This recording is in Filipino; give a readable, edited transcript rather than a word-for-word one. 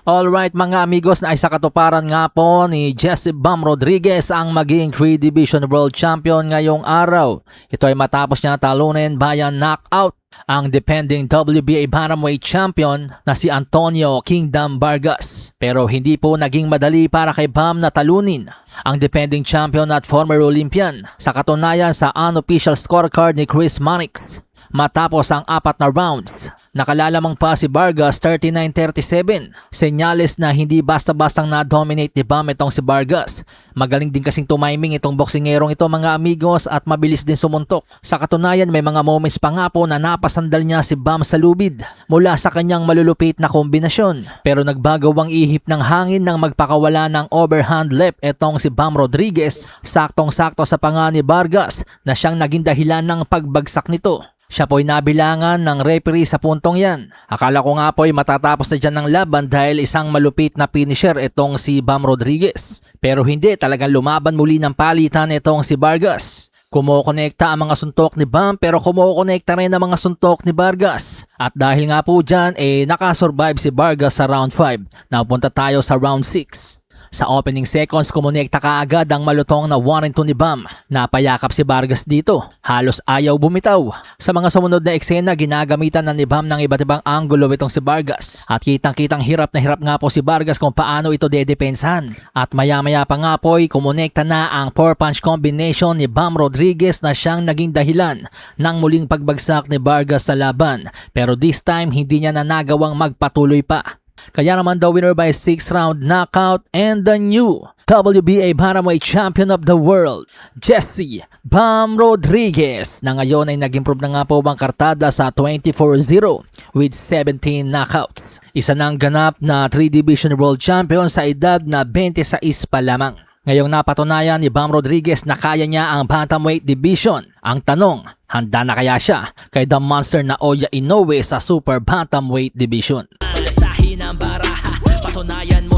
Alright mga amigos, na isa katuparan nga po ni Jesse Bam Rodriguez ang maging 3 Division World Champion ngayong araw. Ito ay matapos niya talunin via knockout ang defending WBA Bantamweight Champion na si Antonio Kingdom Vargas. Pero hindi po naging madali para kay Bam na talunin ang defending champion at former Olympian sa katunayan sa unofficial scorecard ni Chris Mannix. Matapos ang 4 na rounds, nakalalamang pa si Vargas 39-37. Senyales na hindi basta-bastang na-dominate ni Bam itong si Vargas. Magaling din kasing tumiming itong boksingerong ito mga amigos at mabilis din sumuntok. Sa katunayan may mga moments pa nga po na napasandal niya si Bam sa lubid mula sa kanyang malulupit na kombinasyon. Pero nagbago ang ihip ng hangin nang magpakawala ng overhand left itong si Bam Rodriguez. Saktong-sakto sa panga ni Vargas na siyang naging dahilan ng pagbagsak nito. Siya po'y nabilangan ng referee sa puntong yan. Akala ko nga po'y matatapos na dyan ng laban dahil isang malupit na finisher itong si Bam Rodriguez. Pero hindi, talagang lumaban muli ng palitan itong si Vargas. Kumukonekta ang mga suntok ni Bam pero kumukonekta rin ang mga suntok ni Vargas. At dahil nga po dyan, nakasurvive si Vargas sa round 5. Napunta tayo sa round 6. Sa opening seconds, kumonekta kaagad ang malutong na 1-2 ni Bam. Napayakap si Vargas dito. Halos ayaw bumitaw. Sa mga sumunod na eksena, ginagamitan na ni Bam ng iba't ibang anggulo itong si Vargas. At kitang-kitang hirap na hirap nga po si Vargas kung paano ito dedepensahan. At maya-maya pa nga po'y kumonekta na ang 4-punch combination ni Bam Rodriguez na siyang naging dahilan ng muling pagbagsak ni Vargas sa laban. Pero this time, hindi niya na nagawang magpatuloy pa. Kaya naman the winner by 6th round knockout and the new WBA Bantamweight Champion of the World, Jesse Bam Rodriguez, na ngayon ay nag-improve na nga po ang kartada sa 24-0 with 17 knockouts. Isa nang ganap na 3 Division World Champion sa edad na 26 pa lamang. Ngayong napatunayan ni Bam Rodriguez na kaya niya ang Bantamweight Division. Ang tanong, handa na kaya siya kay The Monster na Naoya Inoue sa Super Bantamweight Division? Malasahin ang baraha, patunayan